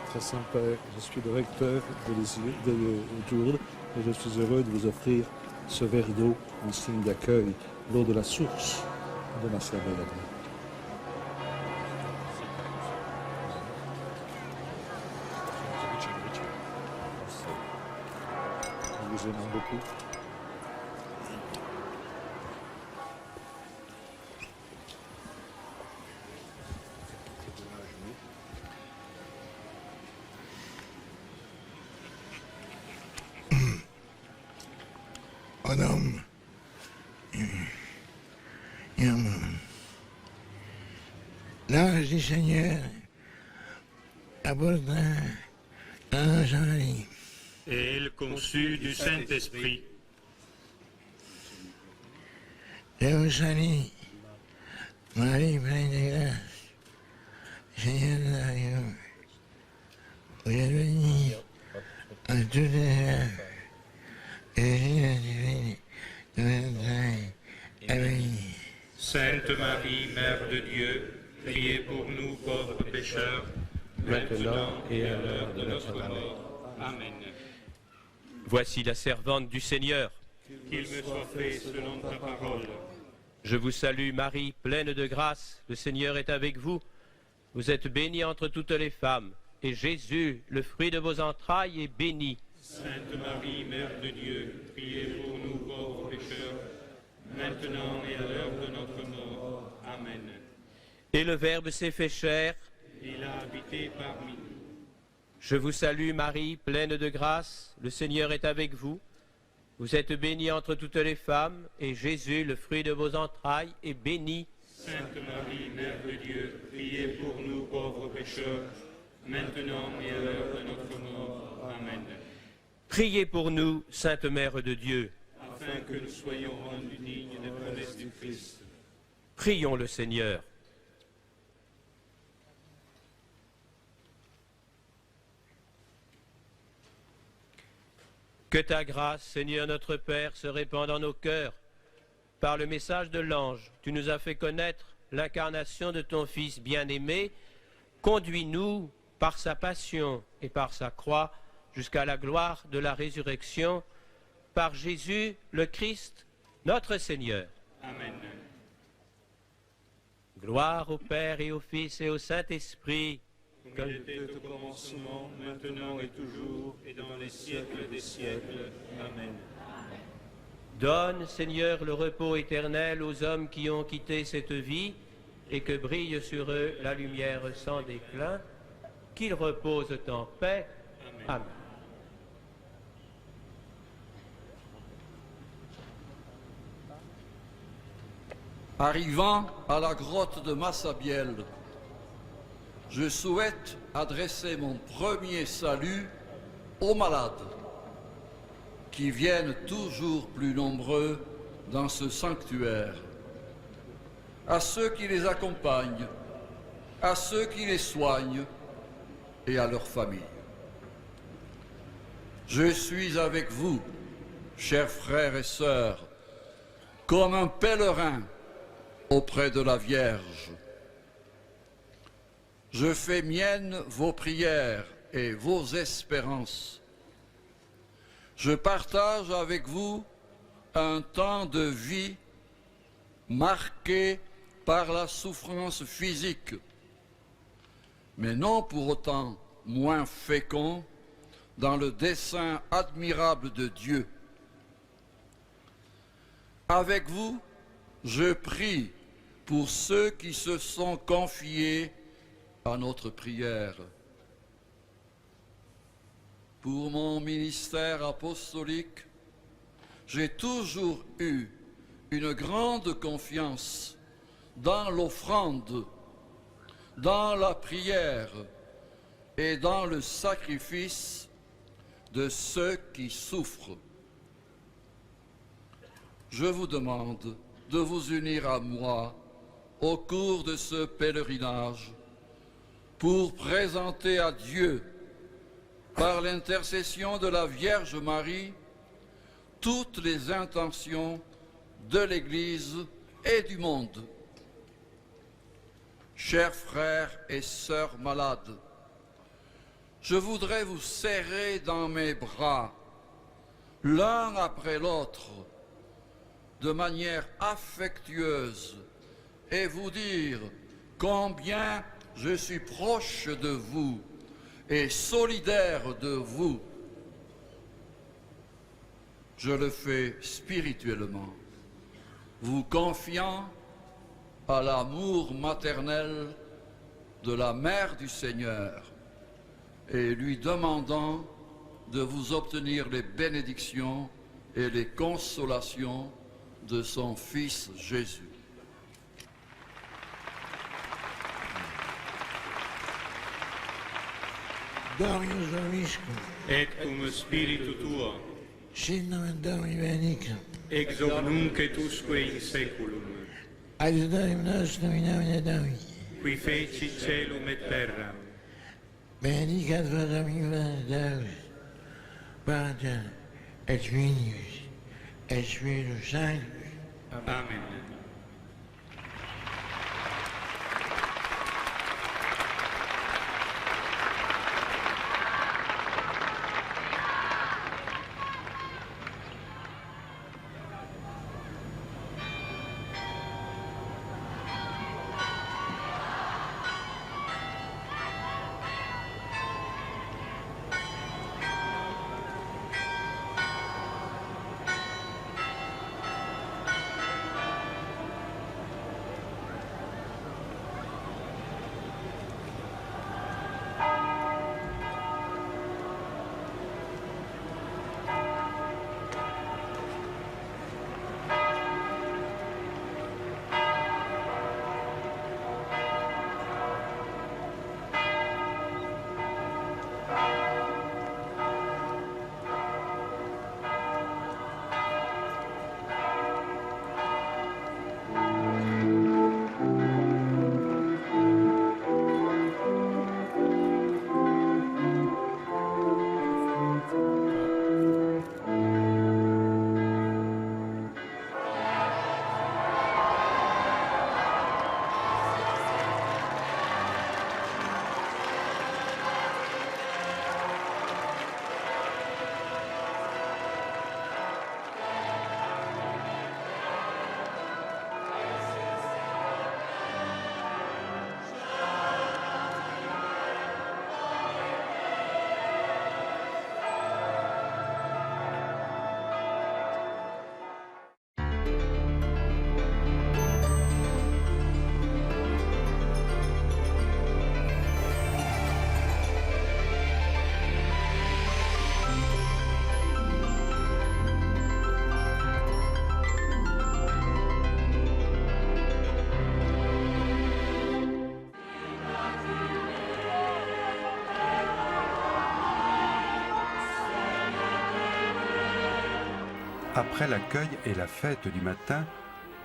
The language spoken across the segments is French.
Très sympa, je suis le recteur de Lourdes et je suis heureux de vous offrir ce verre d'eau en signe d'accueil, l'eau de la source de la Sabelle. Nous vous aimons beaucoup. Madame, l'ange du Seigneur apporte un Jean-Marie. Et elle conçut du Saint-Esprit. Je vous salue, Marie pleine de grâce, Seigneur de la vie. Vous êtes bénie en toutes les femmes, et Jésus, est béni. Sainte Marie, Mère de Dieu, priez pour nous pauvres pécheurs, maintenant et à l'heure de notre mort. Amen. Voici la servante du Seigneur. Qu'il me soit fait selon ta parole. Je vous salue Marie, pleine de grâce, le Seigneur est avec vous. Vous êtes bénie entre toutes les femmes, et Jésus, le fruit de vos entrailles, est béni. Sainte Marie, Mère de Dieu, priez pour nous pauvres pécheurs, maintenant et à l'heure de notre mort. Amen. Et le Verbe s'est fait chair. Il a habité parmi nous. Je vous salue Marie, pleine de grâce, le Seigneur est avec vous. Vous êtes bénie entre toutes les femmes, et Jésus, le fruit de vos entrailles, est béni. Sainte Marie, Mère de Dieu, priez pour nous pauvres pécheurs, maintenant et à l'heure de notre mort. Amen. Priez pour nous, Sainte Mère de Dieu. Afin que nous soyons rendus dignes des promesses du Christ. Prions le Seigneur. Que ta grâce, Seigneur notre Père, se répande dans nos cœurs. Par le message de l'ange, tu nous as fait connaître l'incarnation de ton Fils bien-aimé. Conduis-nous par sa passion et par sa croix jusqu'à la gloire de la résurrection, par Jésus le Christ, notre Seigneur. Amen. Gloire au Père et au Fils et au Saint-Esprit. Comme il était au commencement, maintenant et toujours, et dans les siècles des siècles. Amen. Donne, Seigneur, le repos éternel aux hommes qui ont quitté cette vie, et que brille sur eux la lumière sans déclin, qu'ils reposent en paix. Amen. Arrivant à la grotte de Massabielle, je souhaite adresser mon premier salut aux malades qui viennent toujours plus nombreux dans ce sanctuaire, à ceux qui les accompagnent, à ceux qui les soignent et à leurs familles. Je suis avec vous, chers frères et sœurs, comme un pèlerin auprès de la Vierge. Je fais miennes vos prières et vos espérances. Je partage avec vous un temps de vie marqué par la souffrance physique, mais non pour autant moins fécond dans le dessein admirable de Dieu. Avec vous, je prie pour ceux qui se sont confiés à notre prière. Pour mon ministère apostolique, j'ai toujours eu une grande confiance dans l'offrande, dans la prière et dans le sacrifice de ceux qui souffrent. Je vous demande de vous unir à moi au cours de ce pèlerinage pour présenter à Dieu, par l'intercession de la Vierge Marie, toutes les intentions de l'Église et du monde. chers frères et sœurs malades, je voudrais vous serrer dans mes bras, l'un après l'autre, de manière affectueuse, et vous dire combien je suis proche de vous et solidaire de vous. Je le fais spirituellement, vous confiant à l'amour maternel de la Mère du Seigneur et lui demandant de vous obtenir les bénédictions et les consolations de son Fils Jésus. Dominus vobiscum, Et cum spiritu tuo, sit nomen Domini benedictum, ex hoc nunc et usque in saeculum, adiutorium nostrum in nomine Domini, qui feci celum et terram, benedicat vos omnipotens Deus, Pater et Filius et Spiritus Sanctus. Amen. Après l'accueil et la fête du matin,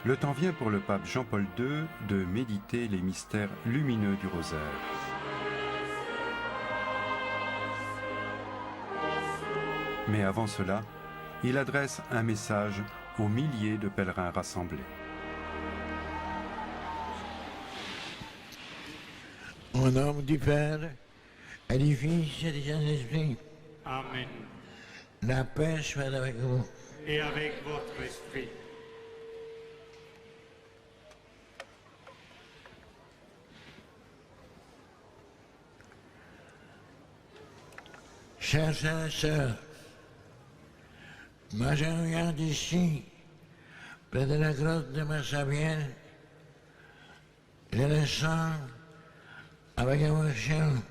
le temps vient pour le pape Jean-Paul II de méditer les mystères lumineux du rosaire. Mais avant cela, il adresse un message aux milliers de pèlerins rassemblés. Au nom du Père, et du Fils et du Saint-Esprit, Amen. la paix soit avec vous. Et avec votre esprit. Chers frères et sœurs, moi je regarde ici, près de la grotte de Massabielle, je le sens avec émotion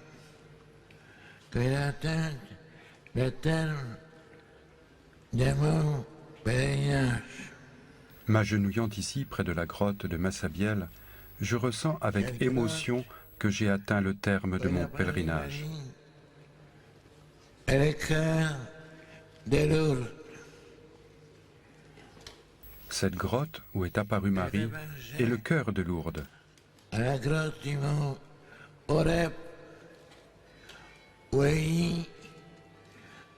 que j'atteins le terme de mon pèlerinage. M'agenouillant ici près de la grotte de Massabielle, je ressens avec émotion que j'ai atteint le terme de mon pèlerinage. Et le cœur de Lourdes. Cette grotte où est apparue Marie est le cœur de Lourdes. À la grotte du mont Horeb, où il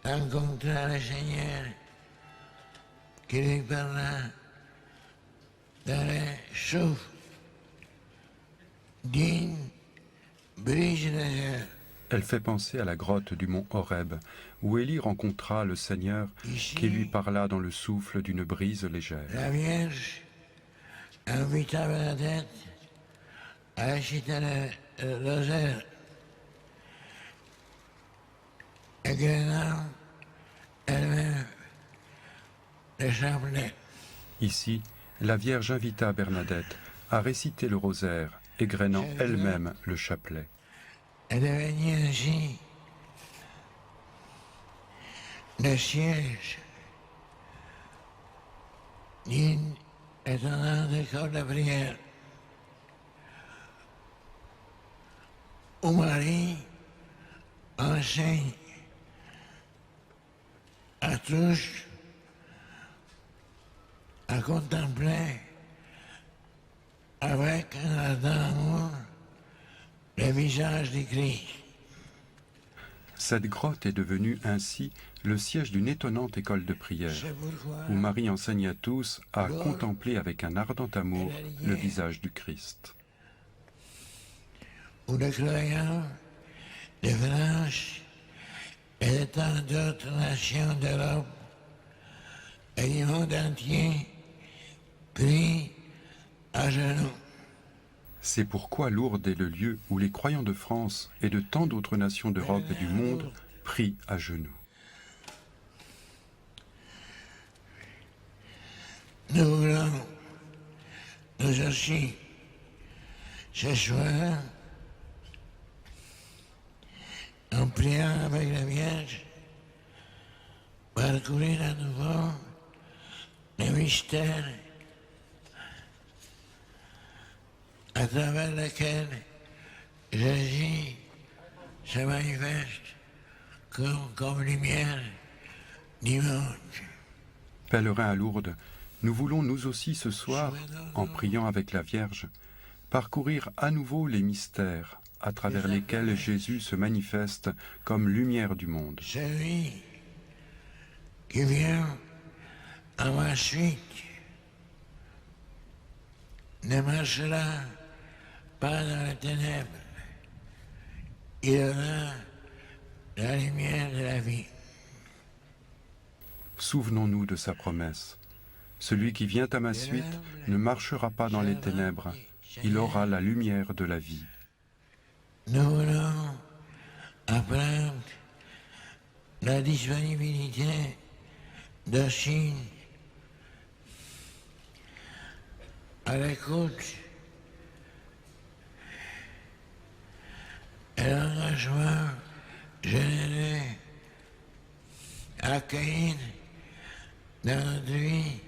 rencontra le Seigneur qui lui parla dans le souffle. Digne brise les heures. Elle fait penser à la grotte du mont Horeb, où Élie rencontra le Seigneur qui lui parla dans le souffle d'une brise légère. La Vierge invita Bernadette à réciter le rosaire. Et Guérin elle-même le chapelet. Ici, la Vierge invita Bernadette à réciter le rosaire, égrenant elle-même le chapelet. Elle devenait ainsi le siège d'une étonnante école de prière où Marie enseigne à tous à contempler avec un ardent amour le visage du Christ. Cette grotte est devenue ainsi le siège d'une étonnante école de prière, C'est pourquoi où Marie enseigne à tous à contempler avec un ardent amour le visage du Christ. où les croyants de France et de tant d'autres nations d'Europe et du monde entier prient à genoux. C'est pourquoi Lourdes est le lieu où les croyants de France et de tant d'autres nations d'Europe et du monde prient à genoux. Nous voulons, nous aussi, ce soir, en priant avec la Vierge, parcourir à nouveau le mystère à travers lequel Jésus se manifeste comme lumière du monde. Pèlerins à Lourdes, nous voulons nous aussi ce soir, en priant avec la Vierge, parcourir à nouveau les mystères à travers lesquels Jésus se manifeste comme lumière du monde. Celui qui vient à ma suite ne marchera pas dans les ténèbres. Il aura la lumière de la vie. Souvenons-nous de sa promesse. Celui qui vient à ma suite ne marchera pas dans les ténèbres, il aura la lumière de la vie. Nous voulons apprendre la disponibilité docile à l'écoute et l'engagement généreux à accueillir dans notre vie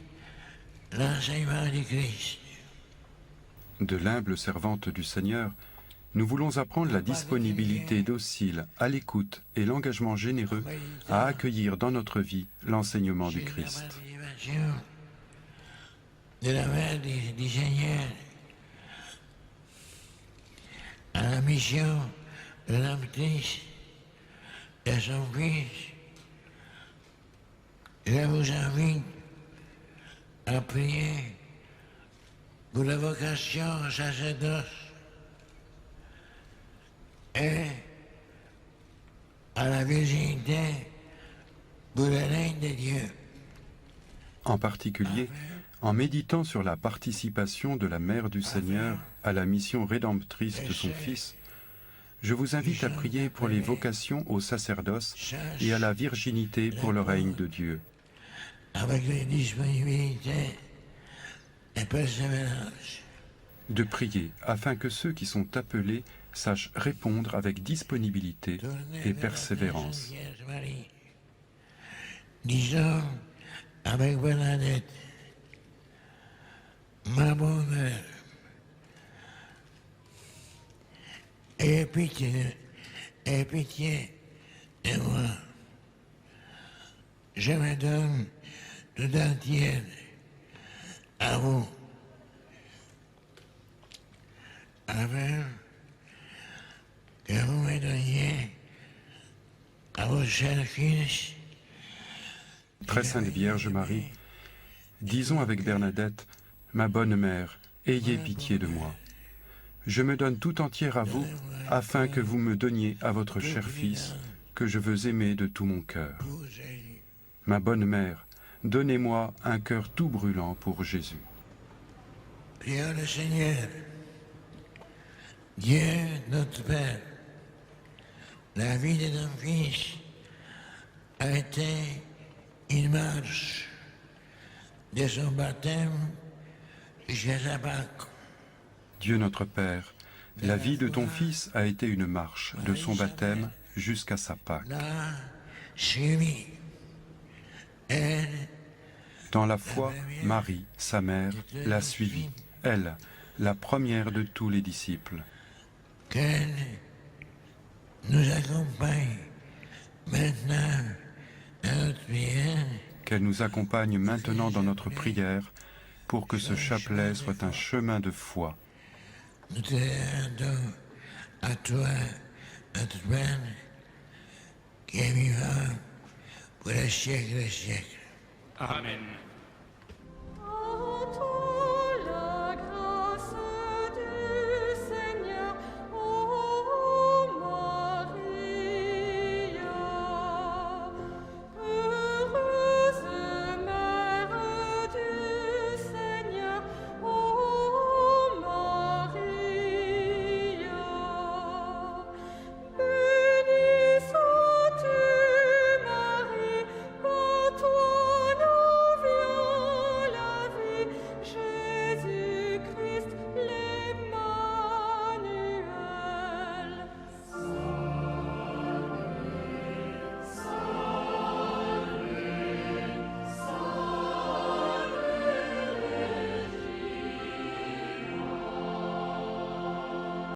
l'enseignement du Christ. De l'humble servante du Seigneur, nous voulons apprendre la disponibilité docile à l'écoute et l'engagement généreux à accueillir dans notre vie l'enseignement du Christ. La participation de la Mère du Seigneur à la mission rédemptrice de son Fils. Je vous invite à prier pour la vocation au sacerdoce et à la virginité pour le règne de Dieu. En particulier, en méditant sur la participation de la Mère du Seigneur à la mission rédemptrice de son Fils, je vous invite à prier pour les vocations au sacerdoce et à la virginité pour le règne de Dieu. Avec les disponibilités et persévérance. De prier afin que ceux qui sont appelés sachent répondre avec disponibilité et persévérance. Vierge Marie. Disons avec Bernadette, ma bonne mère, aie pitié de moi. Je me donne tout entière à vous, afin que vous me donniez à vos chers fils. Très Sainte Vierge Marie, disons avec Bernadette, ma bonne mère, ayez pitié de moi. Je me donne tout entière à vous, afin que vous me donniez à votre cher Fils, que je veux aimer de tout mon cœur. Ma bonne mère, donnez-moi un cœur tout brûlant pour Jésus. Prions le Seigneur. Dieu notre Père, la vie de ton Fils a été une marche de son baptême jusqu'à sa Pâque. Dieu notre Père, la vie de ton Fils a été une marche de son baptême jusqu'à sa Pâque. L'a suivi. Elle, Dans la foi, Marie, sa mère, l'a suivie, elle, la première de tous les disciples. qu'elle nous accompagne maintenant dans notre prière. Qu'elle nous accompagne maintenant dans notre prière pour que ce chapelet soit un chemin de foi. Nous te rendons à toi, notre Père, qui est vivant pour les siècles des siècles. Amen.